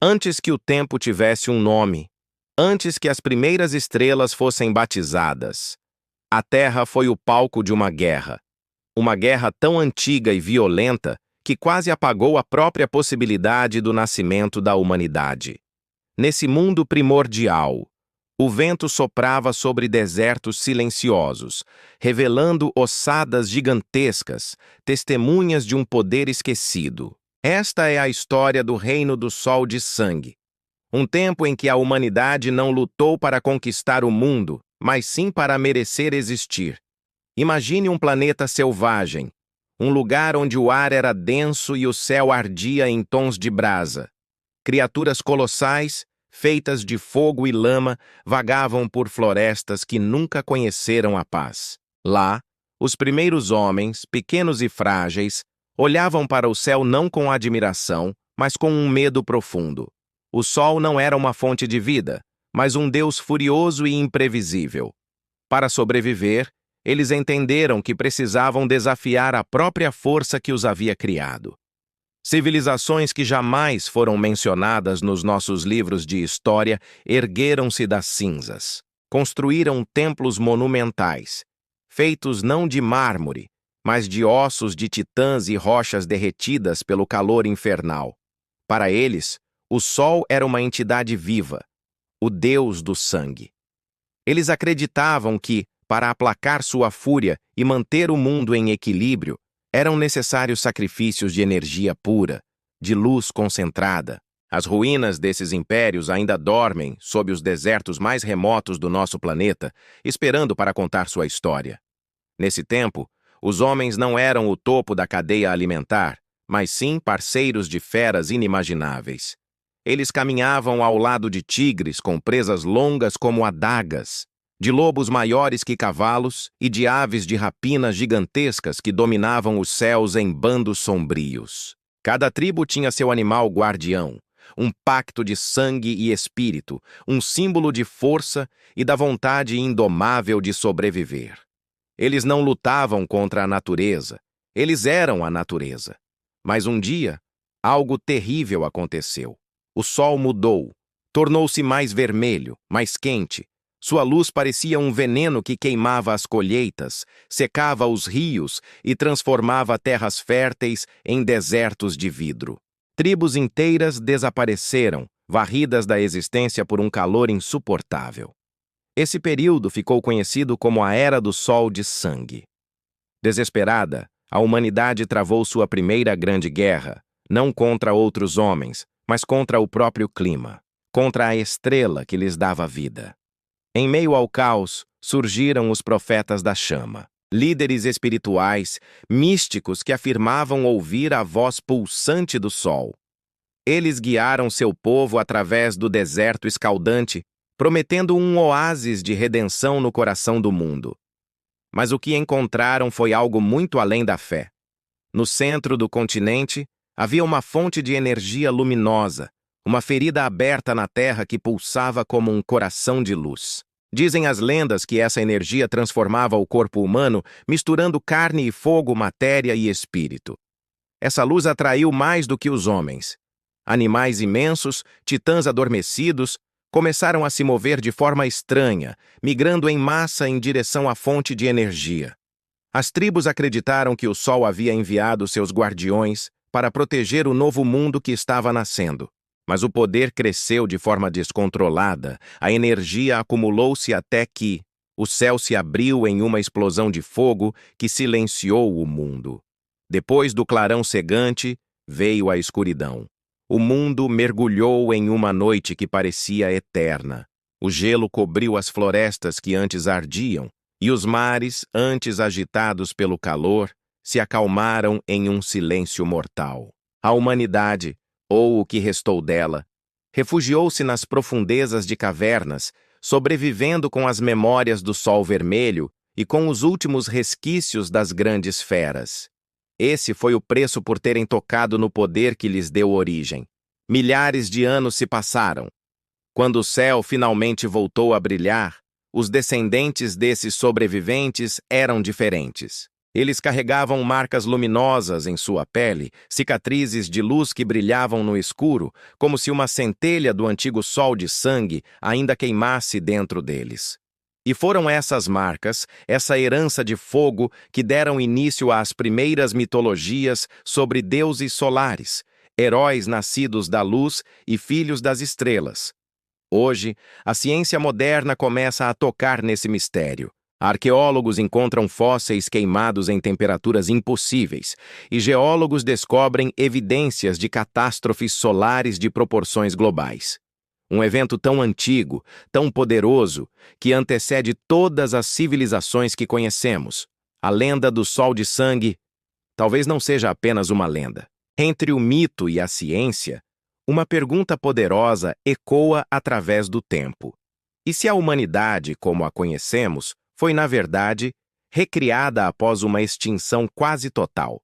Antes que o tempo tivesse um nome, antes que as primeiras estrelas fossem batizadas, a Terra foi o palco de uma guerra tão antiga e violenta que quase apagou a própria possibilidade do nascimento da humanidade. Nesse mundo primordial, o vento soprava sobre desertos silenciosos, revelando ossadas gigantescas, testemunhas de um poder esquecido. Esta é a história do Reino do Sol de Sangue. Um tempo em que a humanidade não lutou para conquistar o mundo, mas sim para merecer existir. Imagine um planeta selvagem, um lugar onde o ar era denso e o céu ardia em tons de brasa. Criaturas colossais, feitas de fogo e lama, vagavam por florestas que nunca conheceram a paz. Lá, os primeiros homens, pequenos e frágeis, olhavam para o céu não com admiração, mas com um medo profundo. O sol não era uma fonte de vida, mas um Deus furioso e imprevisível. Para sobreviver, eles entenderam que precisavam desafiar a própria força que os havia criado. Civilizações que jamais foram mencionadas nos nossos livros de história ergueram-se das cinzas. Construíram templos monumentais, feitos não de mármore, mas de ossos de titãs e rochas derretidas pelo calor infernal. Para eles, o sol era uma entidade viva, o deus do sangue. Eles acreditavam que, para aplacar sua fúria e manter o mundo em equilíbrio, eram necessários sacrifícios de energia pura, de luz concentrada. As ruínas desses impérios ainda dormem sob os desertos mais remotos do nosso planeta, esperando para contar sua história. Nesse tempo, os homens não eram o topo da cadeia alimentar, mas sim parceiros de feras inimagináveis. Eles caminhavam ao lado de tigres com presas longas como adagas, de lobos maiores que cavalos e de aves de rapina gigantescas que dominavam os céus em bandos sombrios. Cada tribo tinha seu animal guardião, um pacto de sangue e espírito, um símbolo de força e da vontade indomável de sobreviver. Eles não lutavam contra a natureza, eles eram a natureza. Mas um dia, algo terrível aconteceu. O sol mudou, tornou-se mais vermelho, mais quente. Sua luz parecia um veneno que queimava as colheitas, secava os rios e transformava terras férteis em desertos de vidro. Tribos inteiras desapareceram, varridas da existência por um calor insuportável. Esse período ficou conhecido como a Era do Sol de Sangue. Desesperada, a humanidade travou sua primeira grande guerra, não contra outros homens, mas contra o próprio clima, contra a estrela que lhes dava vida. Em meio ao caos, surgiram os profetas da chama, líderes espirituais, místicos que afirmavam ouvir a voz pulsante do sol. Eles guiaram seu povo através do deserto escaldante, prometendo um oásis de redenção no coração do mundo. Mas o que encontraram foi algo muito além da fé. No centro do continente, havia uma fonte de energia luminosa, uma ferida aberta na terra que pulsava como um coração de luz. Dizem as lendas que essa energia transformava o corpo humano, misturando carne e fogo, matéria e espírito. Essa luz atraiu mais do que os homens. Animais imensos, titãs adormecidos, começaram a se mover de forma estranha, migrando em massa em direção à fonte de energia. As tribos acreditaram que o sol havia enviado seus guardiões para proteger o novo mundo que estava nascendo. Mas o poder cresceu de forma descontrolada, a energia acumulou-se até que o céu se abriu em uma explosão de fogo que silenciou o mundo. Depois do clarão cegante, veio a escuridão. O mundo mergulhou em uma noite que parecia eterna. O gelo cobriu as florestas que antes ardiam, e os mares, antes agitados pelo calor, se acalmaram em um silêncio mortal. A humanidade, ou o que restou dela, refugiou-se nas profundezas de cavernas, sobrevivendo com as memórias do sol vermelho e com os últimos resquícios das grandes feras. Esse foi o preço por terem tocado no poder que lhes deu origem. Milhares de anos se passaram. Quando o céu finalmente voltou a brilhar, os descendentes desses sobreviventes eram diferentes. Eles carregavam marcas luminosas em sua pele, cicatrizes de luz que brilhavam no escuro, como se uma centelha do antigo sol de sangue ainda queimasse dentro deles. E foram essas marcas, essa herança de fogo, que deram início às primeiras mitologias sobre deuses solares, heróis nascidos da luz e filhos das estrelas. Hoje, a ciência moderna começa a tocar nesse mistério. Arqueólogos encontram fósseis queimados em temperaturas impossíveis, e geólogos descobrem evidências de catástrofes solares de proporções globais. Um evento tão antigo, tão poderoso, que antecede todas as civilizações que conhecemos. A lenda do Sol de Sangue talvez não seja apenas uma lenda. Entre o mito e a ciência, uma pergunta poderosa ecoa através do tempo. E se a humanidade, como a conhecemos, foi, na verdade, recriada após uma extinção quase total?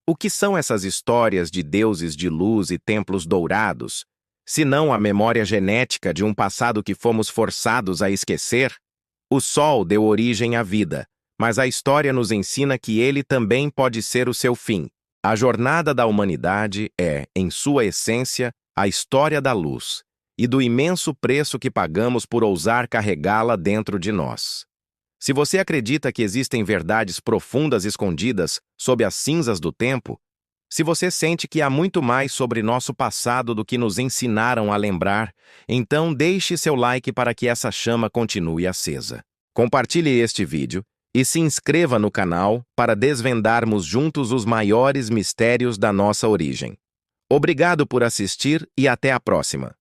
O que são essas histórias de deuses de luz e templos dourados, se não a memória genética de um passado que fomos forçados a esquecer? O Sol deu origem à vida, mas a história nos ensina que ele também pode ser o seu fim. A jornada da humanidade é, em sua essência, a história da luz e do imenso preço que pagamos por ousar carregá-la dentro de nós. Se você acredita que existem verdades profundas escondidas sob as cinzas do tempo, se você sente que há muito mais sobre nosso passado do que nos ensinaram a lembrar, então deixe seu like para que essa chama continue acesa. Compartilhe este vídeo e se inscreva no canal para desvendarmos juntos os maiores mistérios da nossa origem. Obrigado por assistir e até a próxima!